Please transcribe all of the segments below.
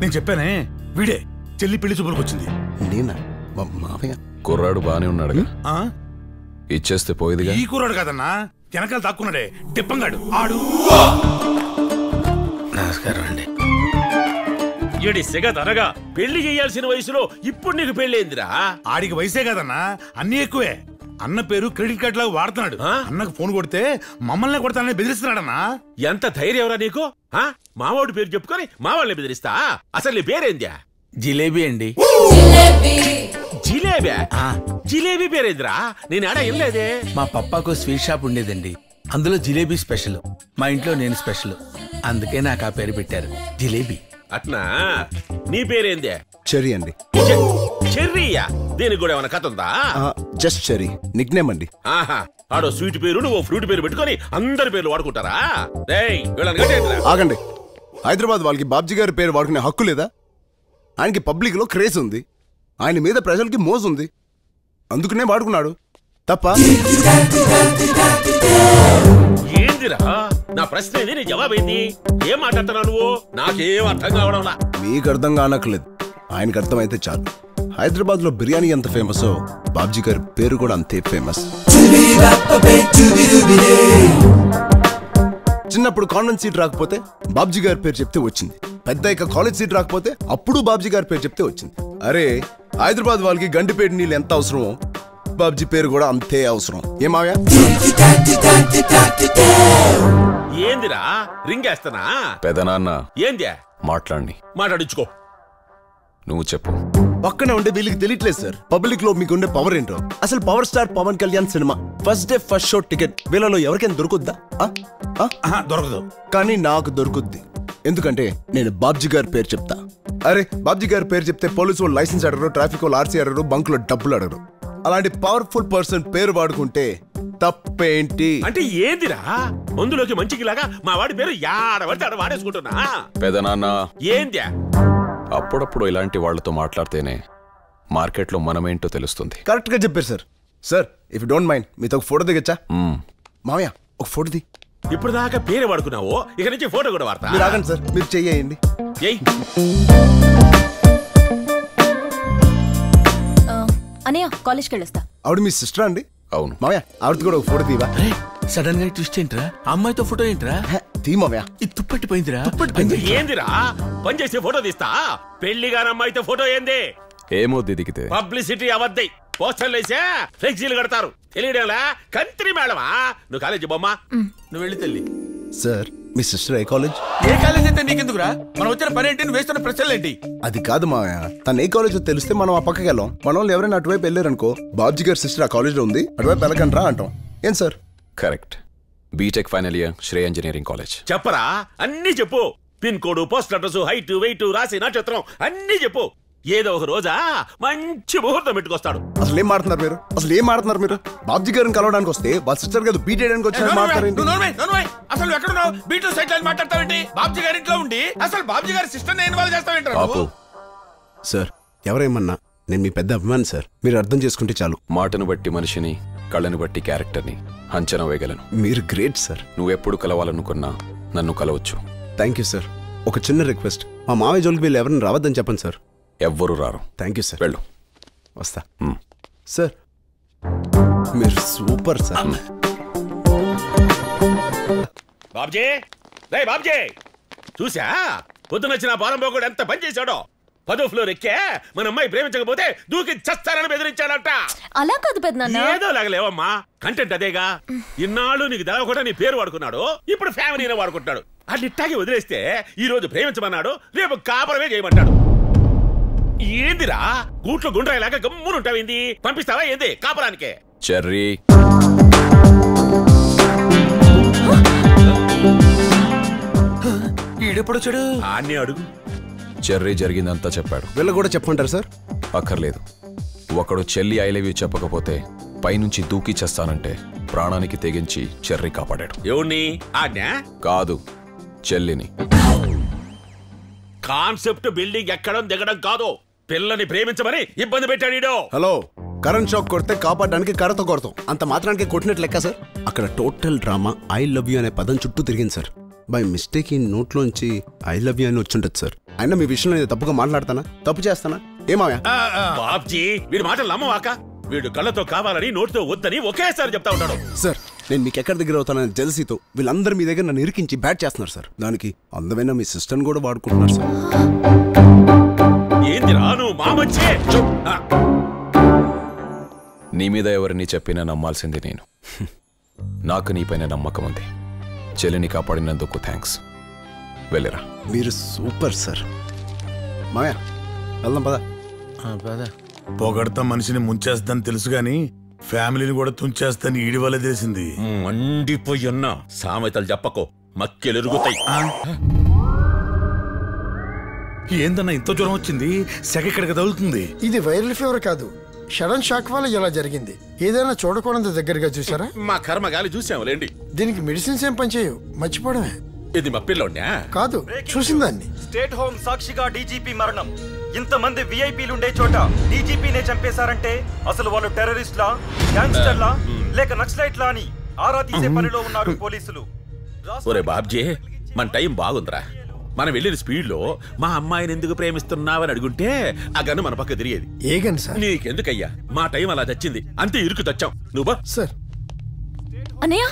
నేను చెప్పానే వీడే చెల్లి పెళ్లి చూపులకు వచ్చింది. నేనా మావయ్య? కుర్రాడు బానే ఉన్నాడు, ఇచ్చేస్తే పోయేదిగా. ఈ కుర్రాడు కాదన్నా, వెనకాల దాక్కున్నాడే టిప్పంగాడు ఆడు. నమస్కారం అండి. ఏడి సెగదనగా పెళ్లి చేయాల్సిన వయసులో ఇప్పుడు నీకు పెళ్ళేందిరా? ఆడికి వయసే కాదన్నా, అన్ని ఎక్కువే. అన్న పేరు క్రెడిట్ కార్డు లాగా వాడుతున్నాడు. అన్నకు ఫోన్ కొడితే మమ్మల్ని కొడతానని బెదిరిస్తున్నాడన్నా. ఎంత ధైర్యం ఎవరా నీకు? మావాడి పేరు చెప్పుకొని మావాళ్ళని బెదిరిస్తా? అసలు నీ పేరేంద్యా? జిలేబీ అండి. జిలేబీ? జిలేబీ పేరేందిరా? నేను ఆడ ఏం లేదే. మా పప్పాకు స్వీట్ షాప్ ఉండేదండి, అందులో జిలేబీ స్పెషల్. మా ఇంట్లో నేను స్పెషల్, అందుకే నాకు ఆ పేరు పెట్టారు జిలేబీ. అట్నా? నీ పేరేందే? చెర్రీ అండి. చెర్రీయా? దీనికి కూడా ఏమైనా కథ ఉందా? జస్ట్ చెర్రీ, నిక్ నేమ్ అండి. ఆహా, ఆడో స్వీట్ పేరు నువ్వు ఫ్రూట్ పేరు పెట్టుకొని అందరి పేర్లు వాడుకుంటారా? ఆగండి, హైదరాబాద్ వాళ్ళకి బాబ్జీ గారి పేరు వాడుకునే హక్కు లేదా? ఆయనకి పబ్లిక్ లో క్రేజ్ ఉంది, ఆయన మీద ప్రజలకి మోజు ఉంది, అందుకనే వాడుకున్నాడు తప్ప. ఏందిరా నా ప్రశ్న ఏంది, నీ జవాబేంది? ఏం మాట్లాడుతున్నావు నువ్వు? నాకేం అర్థం కావడంలా. మీకు అర్థం కానక్కర్లేదు, ఆయనకు అర్థమైతే చాలు. హైదరాబాద్ లో బిర్యానీ ఎంత ఫేమస్, బాబ్జీ గారి పేరు కూడా అంతే ఫేమస్. చిన్నప్పుడు కాన్వెంట్ సీట్ రాకపోతే బాబ్జీ గారి పేరు చెప్తే వచ్చింది, పెద్ద ఇక కాలేజ్ సీట్ రాకపోతే అప్పుడు బాబ్జీ గారి పేరు చెప్తే వచ్చింది. అరే హైదరాబాద్ వాళ్ళకి గండిపేట నీళ్ళు ఎంత అవసరమో బాబ్జీ పేరు కూడా అంతే అవసరం. ఏమావా? ఏందిరా రింగేస్తానా? పెదనాన్న ఏంది మాట్లాడించుకో. నువ్వు చెప్పు. పక్కనే ఉండే వీళ్ళకి తెలియట్లేదు సార్, పబ్లిక్ లో మీకుండే పవర్ ఏంటో. అసలు power star Pawan Kalyan cinema first day first show ticket వీళ్ళలో ఎవరికైనా దొరుకుద్దా? దొరకదు, కానీ నాకు దొరుకుద్ది. ఎందుకంటే నేను బాబ్జీ గారి పేరు చెప్తా. అరే బాబ్జీ గారి పేరు చెప్తే పోలీసు వాళ్ళు లైసెన్స్ అడగరు, ట్రాఫిక్ వాళ్ళు ఆర్సీ అడగరు, బంకులో డబ్బులు అడగరు. అలాంటి పవర్ఫుల్ పర్సన్ పేరు వాడుకుంటే తప్పేంటి? అంటే ఏందిరా అందులోకి మంచికి లాగా మా వాడి పేరు యాడబడితే ఆడ వాడేసుకుంటున్నా? పెదనాన్న ఏంది? అప్పుడప్పుడు ఇలాంటి వాళ్లతో మాట్లాడితేనే మార్కెట్ లో మనమేంటో తెలుస్తుంది. కరెక్ట్ గా చెప్పారు sir. Sir if you don't mind మీతో ఒక ఫోటో దిగచ్చా? మావయ్య ఒక ఫోటో ది. ఇప్పుడు దాకా పేరు వాడుకున్నావు, ఇక నుంచి ఫోటో కూడా వాడతా. మీరు ఆగండి సార్, మీరు చెయ్యండి. అనయ్య కాలేజ్కి వెళ్ళొస్తా. ఆవిడ మీ సిస్టర్ అండి? అవును. మావయ్య ఆవిడతో కూడా ఒక ఫోటో తీవా? సడన్ గా ట్విస్ట్ ఏంట్రా? అమ్మాయితో ఫోటో ఏంట్రా? తీ మావయ్య. ఇది తుప్పట్టిపోయిందిరా. ఏందిరా పని చేసే ఫోటో తీస్తా? పెళ్లిగాని అమ్మాయితో ఫోటో ఏంది? ఏమో దిగితే పబ్లిసిటీ అవద్దై పోస్టర్లు వేసా ఫ్లెక్సీలు కడతారు, తెలియడంలా కంత్రి మేడమా? నువ్వు కాలేజీ బొమ్మ, నువ్వు వెళ్ళి తల్లి. సార్ మీ సిస్టర్ ఏ కాలేజ్? ఏ కాలేజ్ అయితే నీకెందుకురా? మనం వచ్చిన పని ఏంటి, నువ్వు వేస్తున్న ప్రశ్నలు ఏంటి? అది కాదు మావయ్య, తను ఏ కాలేజ్ తెలిస్తే మనం ఆ పక్కకి వెళ్ళాం. మన వాళ్ళు ఎవరైనా అటువైపు వెళ్ళారనుకో, బాబ్జీ గారి సిస్టర్ ఆ కాలేజ్ లో ఉంది, అటువైపు వెళ్ళకండి రా అంటాం. ఏం sir? Correct. BTech final year, Shreya engineering college. చెప్పరా? అన్ని చెప్పు. Pin code, post address, height, weight, రాసి నక్షత్రం అన్ని చెప్పు. ఏదో ఒక రోజా మంచి ముహూర్తం పెట్టుకొస్తాడు. అసలు ఏం మాట్లాడుతున్నారు మీరు? అసలు ఏం మాట్లాడుతున్నారు మీరు? బాబ్జీ గారిని కలవడానికి వస్తే వాళ్ళ సిస్టర్ గారు బీట్ చేయడానికి వచ్చి మాట్లాడండి. అసలు ఎక్కడున్నావు? బీట్ సైట్ లో మాట్లాడతావేంటి? బాబ్జీ గారి ఇంట్లో ఉండి అసలు బాబ్జీ గారి సిస్టర్ నేను వాళ్ళు చేస్తావేంటారు? సార్ ఎవరేమన్నా నేను మీ పెద్ద అభిమాని సార్, మీరు అర్థం చేసుకుంటే చాలు. మాటను బట్టి మనిషిని, కళ్ళను బట్టి క్యారెక్టర్ని అంచనా వేయగలను. మీరు గ్రేట్ సార్. నువ్వెప్పుడు కలవాలనుకున్నా నన్ను కలవచ్చు. Thank you sir. ఒక చిన్న రిక్వెస్ట్, మా మావయ్య జోలికి వీళ్ళు ఎవరిని రావద్దని చెప్పండి సార్. ఎవ్వరూ రారు. Thank you sir. వెళ్ళు. వస్తా సార్. మీరు సూపర్ సార్. బాబ్జీ, రే బాబ్జీ, చూసా పొద్దునొచ్చిన బాలంబోగుడు ఎంత పని చేశాడో. 10వ ఫ్లోర్ ఎక్కే మన అమ్మాయి ప్రేమించకపోతే దూకి చస్తారని బెదిరించాడట. అలా కాదు పెద్దనాన్న. ఏదో లాగలేవమ్మా, కంటెంట్ అదేగా. ఇన్నాళ్ళు నీకు తెలవకుండా నీ పేరు వాడుకున్నాడు, ఇప్పుడు ఫ్యామిలీనే వాడుకుంటాడు. అట్టిట్టాగే వదిలేస్తే ఈ రోజు ప్రేమించమన్నాడు, రేపు కాపురమే చేయమంటాడు. ఏందిరా గూట్లో గుండ్రాయిలాగా గమ్మునుంటావేంది? పంపిస్తావా ఏంది కాపురానికే? చెర్రీ, ఈడెప్పుడు చెడు అన్నీ అడుగు. చెర్రీ జరిగిందంతా చెప్పాడు. వీళ్ళు కూడా చెప్పంటారు సార్? అక్కర్లేదు. ఒకడు చెల్లి ఐ లవ్ యూ చెప్పకపోతే పైనుంచి దూకి చేస్తానంటే ప్రాణానికి తెగించి చెర్రీ కాపాడాడు. ఎవరిని? ఆజ్ఞ కాదు, చెల్లిని. కాన్సెప్ట్ బిల్డింగ్ ఎక్కడం దిగడం కాదు, పిల్లని ప్రేమించమని ఇబ్బంది పెట్టాడు. హలో, కరెంట్ షాక్ కొడితే కాపాడడానికి కర్రతో కొడతాం, అంత మాత్రానికి కొట్టినట్లు లెక్క సార్. అక్కడ total drama I love you అనే పదం చుట్టూ తిరిగింది సార్. బై మిస్టేక్ ఈ నోట్లోంచి ఐ లవ్ యూ అని వచ్చుంటది సార్. అయినా మీ విషయంలో నేను తప్పుగా మాట్లాడతానా, తప్పు చేస్తానా? ఏమాయా బాబ్జీ వీడి మాటలు నమ్మవాక. వీడు కళ్ళతో కావాలని నోటితో వద్దని ఒకేసారి చెప్తా ఉంటాడు. సార్ నేను మీకు ఎక్కడి దగ్గర అవుతానని జెలసీతో వీళ్ళందరూ మీ దగ్గర నన్ను ఇరికించి బ్యాట్ చేస్తున్నారు సార్. దానికి అందమైన మీ సిస్టర్ని కూడా వాడుకుంటున్నారు సార్. ఏంది రాను మామచ్చే. నీ మీద ఎవరిని చెప్పినా నమ్మాల్సింది నేను. నాకు నీపైన నమ్మకం ఉంది. చెల్లిని కాపాడినందుకు థ్యాంక్స్. వెళ్ళరా. మీరు సూపర్ సార్. మాయా వెళ్దాం పదా. పొగడతా మనిషిని ముంచేస్తాను తెలుసు గాని ఫ్యామిలీని కూడా తుంచేస్తాను ఈడి వల్ల తెలిసింది. మండిపోయున్నా సామెతలు చెప్పకో, మక్కెలెరుగుతాయి. ఏందన్నా ఇంత జ్వరం వచ్చింది? సెగెక్కడికి తగులుతుంది. ఇది వైరల్ ఫీవర్ కాదు, సడన్ షాక్ వల్ల ఇలా జరిగింది. ఏదైనా చూడకూడదు దగ్గరగా చూసారా? మా కర్మగాలి చూసాములేండి. దీనికి మెడిసిన్స్ ఏం పనిచేయవు, మర్చిపోవడమే. ఇది మా పిల్లోడ్నా? కాదు, చూసిందాన్ని. స్టేట్ హోమ్ సాక్షిగా డీజీపీ మరణం. ఇంతమంది విఐపీలుండే చోట డీజీపీనే చంపేశారంటే అసలు వాళ్ళు టెర్రరిస్ట్లా, గ్యాంగ్స్టర్లా లేక నక్సలైట్లా అని ఆరా తీసే పనిలో ఉన్నారు పోలీసులు. ఒరే బాబ్జీ మన టైం బాగుందిరా. మనం వెళ్ళిన స్పీడ్ లో మా అమ్మాయిని ఎందుకు ప్రేమిస్తున్నావని అడుగుంటే ఆ గన్ను మన పక్క తిరిగేది. ఏ గన్ సార్? నీకెందుకయ్యా, మా టైం అలా తెచ్చింది అంతే. ఇరుకు తెచ్చాం. నువ్వు సార్. అన్నయ్య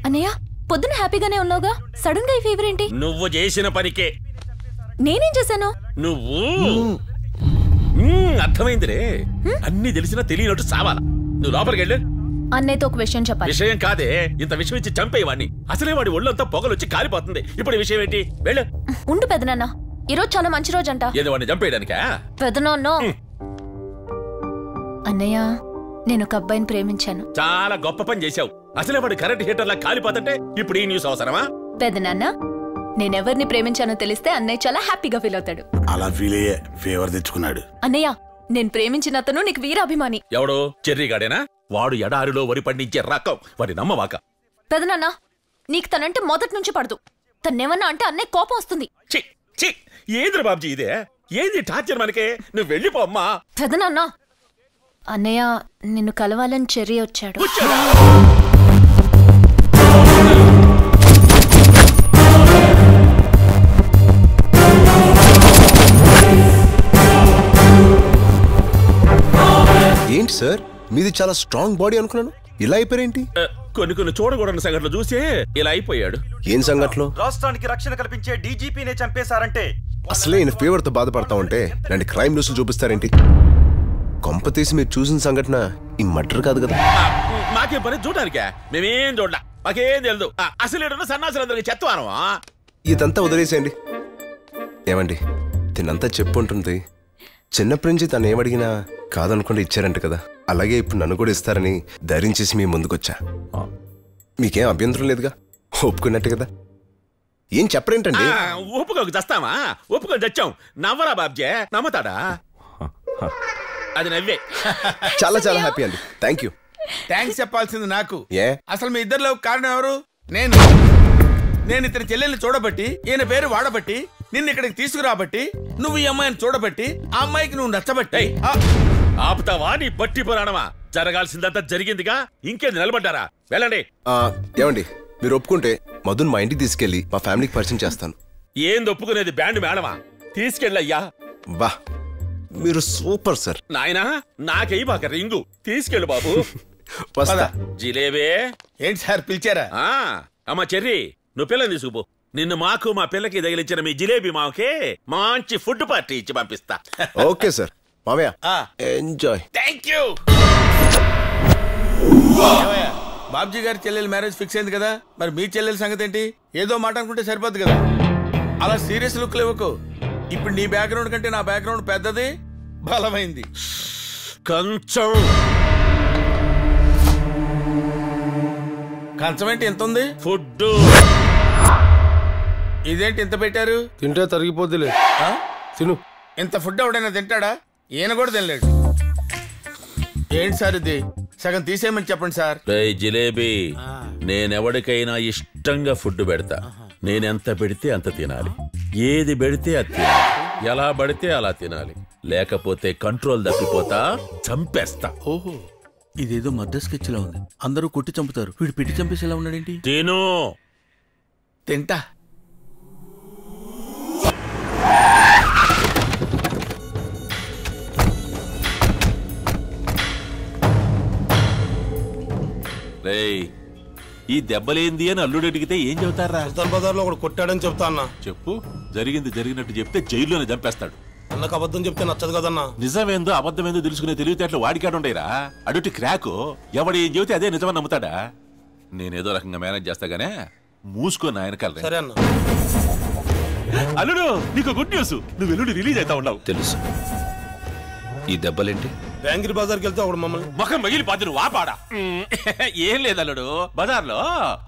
అన్నయ్య పొద్దున హ్యాపీగానే ఉన్నావుగా, సడన్ గా ఈ ఫీవర్ ఏంటి? నువ్వు చేసిన పనికే. నేనేం చేశాను? నువ్వు అర్థమైందిరే. అన్ని తెలిసినా తెలియనట్టు సావాలా. నువ్వు లోపలికి వెళ్ళు. అన్నయ్యతో ఒక విషయం చెప్పాలి. విషయం కాదే, ఇంత విషయం ఇచ్చి చంపేవాడిని. అసలే వాడి ఒళ్ళంతా పొగలొచ్చి కాలిపోతుంది. ఇప్పుడు ఈ విషయం ఏంటి? వెళ్ళు. ఉండు పెదనాన్న, ఈరోజు చాలా మంచి రోజు అంట. ఏదో వాడిని చంపేయడానికా? పెదనాన్న. అన్నయ్య నేను ఒక అబ్బాయిని ప్రేమించాను. చాలా గొప్ప పని చేశావు. అసలే వాడు కరెంట్ హీటర్ లా కాలిపోతుంటే ఇప్పుడు ఈ న్యూస్ అవసరమా? పెదనాన్న నేనెవరిని ప్రేమించానో తెలిస్తే అన్నయ్య చాలా హ్యాపీగా ఫీల్ అవుతాడు. అలా ఫీల్ అయ్యే ఫేవర్ తెచ్చుకున్నాడు. అన్నయ్య నేను ప్రేమించిన అతను నీకు వీరాభిమాని. ఎవడో చెర్రీగాడేనా? వాడు ఎడారిలో వరి పండించే రకం. వాడి నమ్మవాక. పెదనాన్న నీకు తనంటే మొదటి నుంచి పడదు. తన్నేమన్నా అంటే అన్నయ్య కోపం వస్తుంది. చి చి ఏంద్ర బాబ్జీ ఇదే? ఏంది టార్చర్ మనకే? నువ్వు వెళ్ళిపో అమ్మా. పెదనాన్న అన్నయ్య నిన్ను కలవాలని చెర్రీ వచ్చాడు. ఏంటి సార్ మీది చాలా స్ట్రాంగ్ బాడీ అనుకున్నాను, ఇలా అయిపోయారేంటి? కొన్ని కొన్ని చూడకూడని సంఘటనలు చూసే ఇలా అయిపోయాడు. ఏం సంఘటనలు? రాష్ట్రానికి రక్షణ కల్పించే డీజీపీనే చంపేశారంటే అసలే ఈయన ఫీవర్ తో బాధపడతా ఉంటే రెండు క్రైమ్ న్యూస్లు చూపిస్తారేంటి? కొంప తీసి మీరు చూసిన సంఘటన ఈ మర్డర్ కాదు కదా? మాకేం పని చూడటానికే? మేమేం చూడలా, మాకేం తెలియదు. అసలు సన్నాసులందరికీ చెత్తవానమా? ఇదంతా వదిలేసేయండి. ఏమండి తినంతా చెప్పుంటుంది. చిన్నప్పటి నుంచి తను ఏమడిగినా కాదనుకుంటే ఇచ్చారంట కదా, అలాగే ఇప్పుడు నన్ను కూడా ఇస్తారని ధైర్యం చేసి మీ ముందుకొచ్చా. మీకేం అభ్యంతరం లేదుగా? ఒప్పుకున్నట్టు కదా? ఏం చెప్పరేంటండి? ఒప్పుకోక చస్తామా? ఒప్పుకొని చచ్చాం. నవ్వరా బాబ్జే, నమ్మతాడా? అది నవ్వే. చాలా చాలా హ్యాపీ అండి. Thank you. థ్యాంక్స్ చెప్పాల్సింది నాకు. ఏ అసలు మీ ఇద్దరిలో కారణం ఎవరు? నేను ఇతని చెల్లెల్ని చూడబట్టి, ఈయన పేరు వాడబట్టి, నిన్ను ఇక్కడికి తీసుకురాబట్టి, నువ్వు ఈ అమ్మాయిని చూడబట్టి, ఆ అమ్మాయికి నువ్వు నచ్చబట్టి. ఆపుతావా నీ బట్టి పురాణమా? జరగాల్సిందంతా జరిగిందిగా, ఇంకేది నిలబడ్డారా? వెళ్ళండి. ఏమండి మీరు ఒప్పుకుంటే మధున్ మా ఇంటికి తీసుకెళ్లి మా ఫ్యామిలీకి పరిచయం చేస్తాను. ఏంది ఒప్పుకునేది? బ్యాండ్ మేడమా? తీసుకెళ్ళయ్యా. వా మీరు సూపర్ సార్. నాయనా నాకై బాక రింగు తీసుకెళ్ళు బాబు. వస్తా. జిలేబే. ఏంటి సార్ పిలిచారా? అమ్మా చెర్రీ నువ్వు పిల్లని తీసుకుపో. నిన్ను మాకు మా పిల్లకి తగిలించిన మీ జిలేబీ మాకే మంచి ఫుడ్ పార్టీ ఇచ్చి పంపిస్తా. Okay sir. మామయ్య ఎంజాయ్. Thank you. బాబ్జీ గారి చెల్లెలు మ్యారేజ్ ఫిక్స్ అయింది కదా, మరి మీ చెల్లెల సంగతి ఏంటి? ఏదో మాట అనుకుంటే సరిపోద్ది కదా, అలా సీరియస్ లుక్ ఇవ్వకు. ఇప్పుడు నీ బ్యాక్గ్రౌండ్ కంటే నా బ్యాక్గ్రౌండ్ పెద్దది, బలమైంది. కంచం కంచం ఏంటి ఎంత ఉంది? ఫుడ్. ఇదేంటి ఇంత పెట్టారు? తింటే తరిగిపోద్దిలే, తిను. ఇంత ఫుడ్ ఎవడైనా తింటాడా? ఈయన కూడా తినలేడు. ఏంటి సార్ ఇది? సగం తీసేయమని చెప్పండి సార్. జిలేబీ నేనెవడికైనా ఇష్టంగా ఫుడ్ పెడతా. నేనెంత పెడితే అంత తినాలి, ఏది పెడితే అది తినాలి, ఎలా పడితే అలా తినాలి, లేకపోతే కంట్రోల్ తప్పిపోతా, చంపేస్తా. ఓహో ఇదేదో మద్ద స్కెచ్ లా ఉంది. అందరూ కొట్టి చంపుతారు, వీడు పిట్టి చంపేసి ఎలా ఉన్నాడేంటి? తిను తింటా. రేయ్, ఈ దెబ్బలేంది అని అల్లుడు అడిగితే ఏం చెబుతారా? సుల్తాన్ బజార్ లో ఒకడు కొట్టాడని చెప్తా అన్నా. చెప్పు, జరిగింది జరిగినట్టు చెప్తే జైల్లోనే చంపేస్తాడు. అన్నకు అబద్ధం చెప్తే నచ్చదు కదన్నా. నిజమేందో అబద్ధమేందో తెలుసుకునే తెలివితేటలు వాడికాడుండేరా. అడుటి క్రాకు ఎవడు ఏం చెబితే అదే నిజమని నమ్ముతాడా? నేనేదో రకంగా మేనేజ్ చేస్తాగానే మూసుకొని ఆయన కలరే. సరే అన్న. అల్లుడు, నీకు గుడ్ న్యూస్. నువ్వు ఎల్లుండి రిలీజ్ అవుతా ఉన్నావు. తెలుసు. ఈ దెబ్బలేంటి? బ్యాంగిరి బజార్కి వెళ్తే ఒకడు మమ్మల్ని ముఖం మగిలి పాదురు వాపాడా. ఏం లేదు అల్లుడు, బజార్లో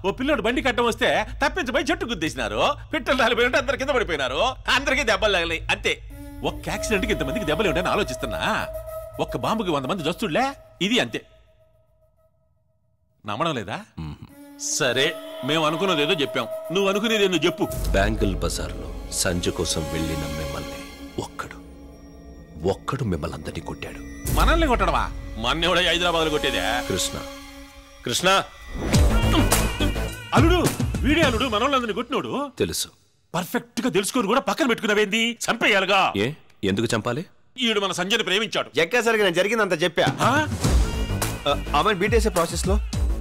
ఓ పిల్లోడు బండి కట్టం వస్తే తప్పించబోయి చెట్టు గుద్దేసినారు. పిట్టలు రాలిపోయి ఉంటే అందరు కింద పడిపోయినారు. అందరికీ దెబ్బలు తగిలి అంతే. ఒక్క యాక్సిడెంట్ కి ఇంతమందికి దెబ్బలు ఉంటాయని ఆలోచిస్తున్నా. ఒక్క బాంబుకి 100 మంది జస్తుళ్లే. ఇది అంతే. నమ్మడం లేదా? సరే, మేము అనుకున్నది ఏదో చెప్పాం. నువ్వు అనుకునేది ఏదో చెప్పు. బ్యాంగిల్ బజార్లో సంజ కోసం వెళ్ళిన మిమ్మల్ని ఒక్కడు మిమ్మల్ని అందరినీ కొట్టాడు. మనల్ని కొట్టడమా? మన్నే కూడా హైదరాబాద్ లో కొట్టేదే. కృష్ణ అల్లుడు, వీడే అల్లుడు మనోళ్ళందరినీ కొట్టినోడు. తెలుసు. పర్ఫెక్ట్ గా తెలుసుకొని కూడా పక్కన పెట్టుకున్నావేంది? చంపేయాలిగా. ఎందుకు చంపాలి? ఈడు మన సంజయ్ని ప్రేమించాడు. ఎక్కసరిగా నేను జరిగిందంత చెప్పా. ఆమె బీటేసే ప్రాసెస్ లో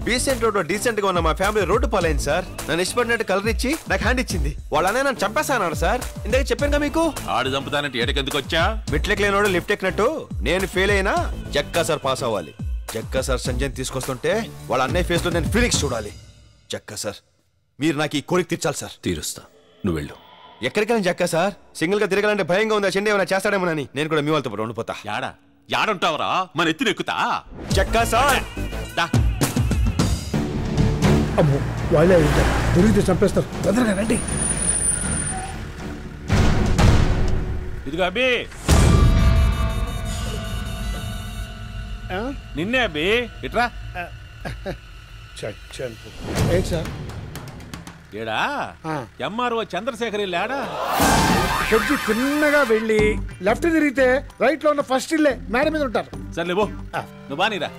బీసెంట్ రోడ్ లో డీసెంట్ గా ఉన్న మా ఫ్యామిలీ రోడ్డు పాలైంది సార్. నన్ను ఇష్టపడినట్టు కలర్ ఇచ్చి నాకు హ్యాండ్ ఇచ్చింది. వాళ్ళనే నన్ను చంపేస్తాను సార్. ఇందాక చెప్పాను మీకు. ఆడు చంపుతానంటే ఏటకెందుకు వచ్చా? మెట్లెక్ లేనోడు లిఫ్ట్ ఎక్కినట్టు నేను ఫెయిల్ అయినా జక్కా సార్ పాస్ అవ్వాలి. జక్కా సార్ సంజయ్ తీసుకొస్తుంటే వాళ్ళ అన్నయ్య ఫేస్ లో నేను ఫీలింగ్స్ చూడాలి. జక్కా సార్, మీరు నాకు ఈ కోరిక తీర్చాలి సార్. తీరుస్తా, నువ్వు వెళ్ళు. ఎక్కడికైనా జక్కా సార్, సింగిల్ గా తిరగాలంటే భయంగా ఉందా? చెండి ఏమైనా చేస్తాడేమోనని నేను కూడా మీ వాళ్ళతో ఉండిపోతా. యాడుంటావరా? మన ఎత్తున ఎక్కుతా. జక్కా సార్, అమ్మో, వాళ్ళే ఉంటారు. దొరికితే చంపేస్తారు. తొందరగా రండి. ఇదిగో అబ్బి, నిన్నే అబ్బి, ఇట్రా. ఏంటి సార్? ఏడా ఎంఆర్ఓ చంద్రశేఖర్ లేడా? కొద్ది చిన్నగా వెళ్ళి లెఫ్ట్ తిరిగితే రైట్ లో ఉన్న ఫస్ట్ ఇల్లే మేడ మీద ఉంటారు. సర్లే బో, నువ్వు బానీరా.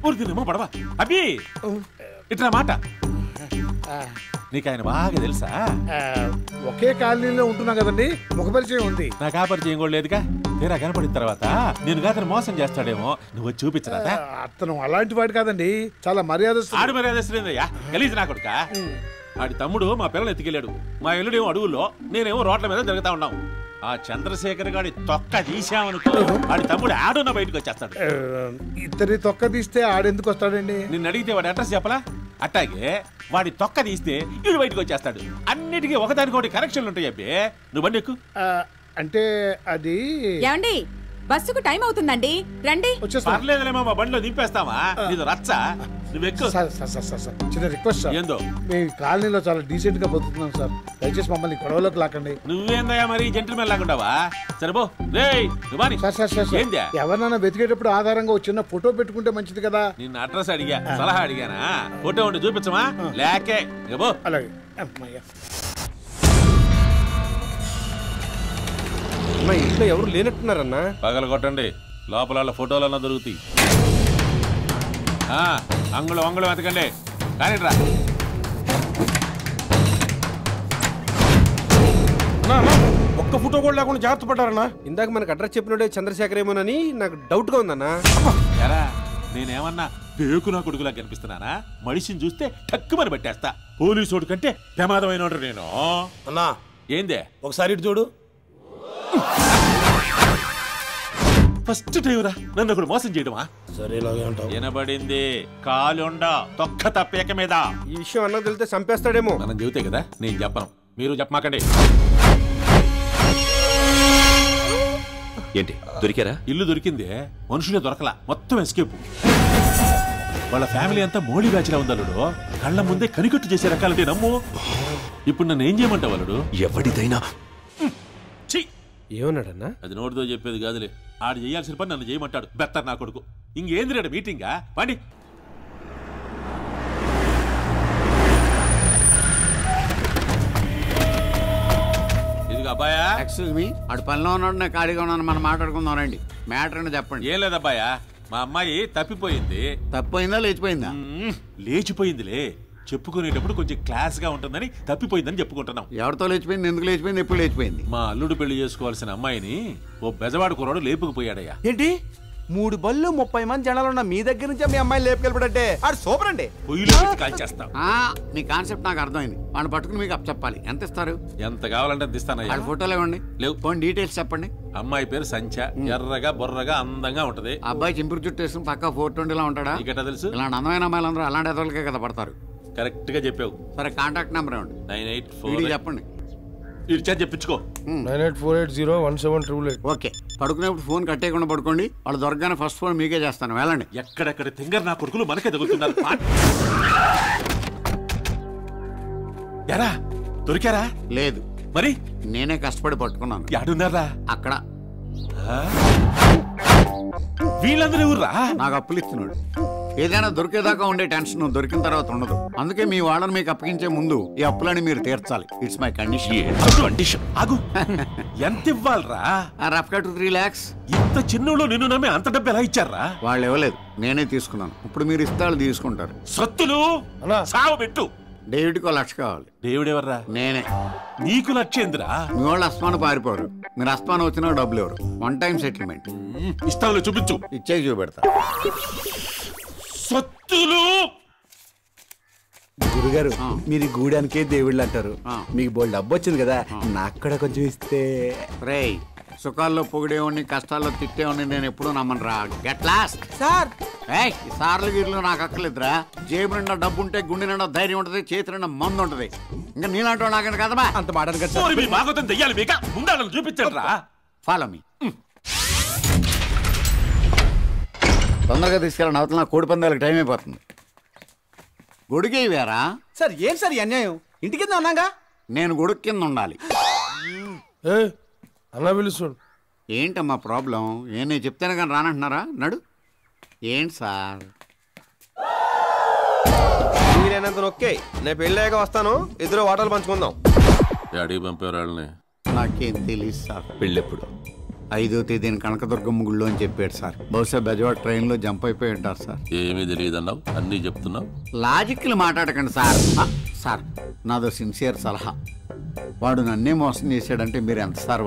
ఊరికినేమో పడవా అబ్బి, ఇట్రా మాట. నీకు ఆయన బాగా తెలుసా? ఒకే కాలనీలో ఉంటున్నా కదండి, ముఖ పరిచయం ఉంది. నాకు ఆ పరిచయం కూడా లేదుగా. తీరా కనపడిన తర్వాత నేను అతను మోసం చేస్తాడేమో, నువ్వు చూపించరా? అతను అలాంటి వాడు కాదండి, చాలా మర్యాదస్తుడు. ఆడు మర్యాదస్తులేదయ్యా, గలీజ్ నా కొడుక. ఆడి తమ్ముడు మా పిల్లలు ఎత్తుకెళ్ళాడు. మా ఎల్లుడేమో అడుగుల్లో, నేనేమో రోడ్ల మీద జరుగుతా ఉన్నాం. ఆ చంద్రశేఖర్ గాడి తొక్క తీసామనుకో, ఆడి తమ్ముడు ఆడున్న బయటకు వచ్చేస్తాడు. ఇద్దరి తొక్క తీస్తే ఆడెందుకు వస్తాడండి? నిన్ను అడిగితే వాడి అడ్రస్ చెప్పలా? అట్టాగే వాడి తొక్క తీస్తే వీడు బయటకు వచ్చేస్తాడు. అన్నిటికీ ఒకదానికొకటి కనెక్షన్లు ఉంటాయి. అబ్బే, నువ్వు బండి ఎక్కు. అంటే అది ఏమండి, బస్సుకు టైం అవుతుందండి, రండి. పర్లేదులేమో, మా బండిలో దింపేస్తావా? నీది రచ్చ, నువ్వు ఎక్కు. చిన్న రిక్వెస్ట్ సార్. ఏందో? మీ కాలనీలో చాలా డీసెంట్ గా బతుకుతున్నాం సార్, దయచేసి మమ్మల్ని గొడవలోకి లాకండి. నువ్వేందయ్యా మరి జెంటిల్మెన్ లాగుంటావా? సరేబో రేయ్, ఎవరినైనా వెతికేటప్పుడు ఆధారంగా ఒక చిన్న ఫోటో పెట్టుకుంటే మంచిది కదా. నిన్న అడ్రస్ అడిగా, సలహా అడిగానా? ఫోటో ఉండి చూపించమా? లేకే. అలాగే. ఇంట్లో ఎవరు లేనట్టున్నారన్నా? పగల కొట్టండి, లోపల ఫోటోలన్నా దొరుకుతాయి. అంగుళం అంగుళం వెతకండి, కానీ రా. ఒక్క ఫోటో కూడా లేకుండా జాగ్రత్త పడ్డారన్నా. ఇందాక మనకు అడ్రస్ చెప్పినోడే చంద్రశేఖర్ ఏమోనని నాకు డౌట్ గా ఉందన్నా. ఎరా, నేనేమన్నా పేకు నా కొడుకులా కనిపిస్తున్నానా? మనిషిని చూస్తే టక్కుమని పట్టేస్తా. పోలీసోడు కంటే ప్రమాదమైన నేను. అన్నా ఏందే? ఒకసారి ఇటు చూడు. ఫస్ట్ టైం రా నన్ను ఒకడు మోసం చేయడమా? సరే, ఇలాగే అంటావు. వినబడింది. కాలుండ తొక్క తప్పేక మీద. ఈ విషయం అన్నకు తెలితే చంపేస్తాడేమో. మనం చెబితే కదా, నేను చెప్పను, మీరు చెప్పమాకండి. ఏంటి దొరికారా? ఇల్లు దొరికింది, మనుషులే దొరకలా, మొత్తం ఎస్కేప్. వాళ్ళ ఫ్యామిలీ అంతా మోడీ బ్యాచ్ లా ఉందల్లుడు. కళ్ళ ముందే కనికట్టు చేసే రకాలంటే నమ్ము. ఇప్పుడు నన్ను ఏం చేయమంటావు అల్లుడు? ఎవడిదైనా ఏమన్నాడన్నా? అది నోటితో చెప్పేది కాదులే. ఆడు చేయాల్సిన పని నన్ను చేయమంటాడు. బెత్తర్ నా కొడుకు. ఇంకేంది రేడు మీటింగా? పండి. ఇదిగో అబ్బాయా. ఎక్స్క్యూజ్ మీ, ఆడు పనిలో ఉన్నాడు, నేను ఖాళీగా ఉన్నాను, మనం మాట్లాడుకుందాం రండి. మ్యాటర్ అని చెప్పండి. ఏం లేదు అబ్బాయా, మా అమ్మాయి తప్పిపోయింది. తప్పిపోయిందా లేచిపోయిందా? లేచిపోయిందిలే. చెప్పుకునేటప్పుడు కొంచెం క్లాస్ గా ఉంటుందని తప్పిపోయిందని చెప్పుకుంటున్నాం. ఎవరితో లేచిపోయింది, ఎందుకు లేచిపోయింది, ఎప్పుడు లేచిపోయింది? మా అల్లుడు పెళ్లి చేసుకోవాల్సిన అమ్మాయిని ఓ బెజవాడు కుర్రాడు లేపుకుపోయాడయ్యా. ఏంటి 3 బళ్ళు 30 మంది జనాలు ఉన్న మీ దగ్గర నుంచే మీ అమ్మాయిని లేపుకెళ్ళిపడంటే ఆడు సూపర్ అండి. పొయ్యిలో పెట్టి కాల్చేస్తాం. మీ కాన్సెప్ట్ నాకు అర్థమైంది. వాడిని పట్టుకుని మీకు చెప్పాలి. ఎంత ఇస్తారు? ఎంత కావాలంటే అంత ఇస్తానయ్యా. వాళ్ళ ఫోటోలు ఇవ్వండి. లేవు పోనీ డీటెయిల్స్ చెప్పండి. అమ్మాయి పేరు సంచ, ఎర్రగా బొర్రగా అందంగా ఉంటది. అబ్బాయి చింపురు చుట్టూ వేసుకుని పక్క 420 లా ఉంటాడా? నీకెట్టా తెలుసు? ఇలాంటి అందమైన అమ్మాయిలందరూ అలాంటి ఎదలకే కదా పడతారు. కరెక్ట్ గా చెప్పావు. సరే కాంటాక్ట్ నెంబర్ ఇవ్వండి. 984 చెప్పండి. చెప్పించుకో. 9848017888. ఓకే, పడుకునేప్పుడు ఫోన్ కట్టేయకుండా పడుకోండి. వాళ్ళు దొరకగానే ఫస్ట్ ఫోన్ మీకే చేస్తాను. వెళ్ళండి. ఎక్కడెక్కడ తింగర్ నా కొడుకులు మనకే తగులుతున్నారు. ఎరా దొరికారా? లేదు. మరి నేనే కష్టపడి పట్టుకున్నాను. యాడున్నారా? అక్కడ. వీళ్ళందరూ ఎవర్రా? నాకు అప్పులు ఇస్తున్నాడు. ఏదైనా దొరికేదాకా ఉండే టెన్షన్ దొరికిన తర్వాత ఉండదు. అందుకే మీ వాళ్ళని మీకు అప్పగించే ముందు ఈ అప్పులని మీరు తీర్చాలి. It's my condition. ఎంత ఇవ్వాలరా? రఫ్ గా 2-3 lakhs. ఇంత చిన్నలో నిన్ను నమ్మి అంత డబ్బు ఎలా ఇచ్చారా? వాళ్ళు ఇవ్వలేదు, నేనే తీసుకున్నాను. ఇప్పుడు మీరు ఇస్తాళ్ళు తీసుకుంటారు. సత్తులు సావు పెట్టు. డేవిడ్కి 1 లక్ష కావాలి. డేవిడ్ ఎవర్రా? నేనే. నీకు లక్షేంద్రా? మీ వాళ్ళు అస్మాను పారిపోరు. మీరు అస్మాను వచ్చినా డబ్బులు ఎవరు. 1 time సెటిల్మెంట్. ఇస్తాను, చూపించు. ఇచ్చే చూపెడతా. సత్తులు గురుగారు, మీరు గూడానికే దేవుళ్ళు అంటారు. మీకు బోల్డ్ డబ్బు వచ్చింది కదా, నాకు కూడా కొంచెం ఇస్తే. రేయ్, సుఖాల్లో పొగిడేవాడిని, కష్టాల్లో తిట్టేవాడిని నేను ఎప్పుడూ నమ్మనురా. Get lost. సార్ ఈ సార్లు గిర్లు నాకు అక్కర్లేదురా. జేబు నిండా డబ్బు ఉంటే గుండె నిండా ధైర్యం ఉంటది, చేతి నిండా మందు ఉంటది. ఇంకా నీలాంటి నాకంటే కదమా అంత మాట దెయ్యాలి మీక ముండాలను చూపించండి రా. Follow me. తొందరగా తీసుకెళ్ళండి, అవతల నా కోడి పందాలకు టైం అయిపోతుంది. గొడుగే వేరా? సార్ ఏం సార్ ఈ అన్యాయం? ఇంటి కింద ఉన్నాగా. నేను గొడుగు కింద ఉండాలి. అన్నా పిలుస్తాడు. ఏంటమ్మా ప్రాబ్లం? నేను చెప్తాను కానీ రానంటున్నారా? నడు. ఏంటి సార్? మీరేనంత నొక్కే. నేను పెళ్ళాక వస్తాను, ఇద్దరు వాటలు పంచుకుందాం. డాడీ పంపేవాళ్ళని నాకేం తెలియదు సార్. పెళ్ళెప్పుడు? 5వ తేదీన కనకదుర్గమ్మ గుళ్ళో అని చెప్పాడు సార్. బహుశా బెజవాడ ట్రైన్లో జంప్ అయిపోయి ఉంటారు సార్. ఏమీ తెలియదన్నావు, అన్నీ చెప్తున్నావు. లాజిక్లు మాట్లాడకండి సార్. సార్, నాదో సిన్సియర్ సలహా. వాడు నన్నే మోసం చేశాడంటే మీరు ఎంత సార్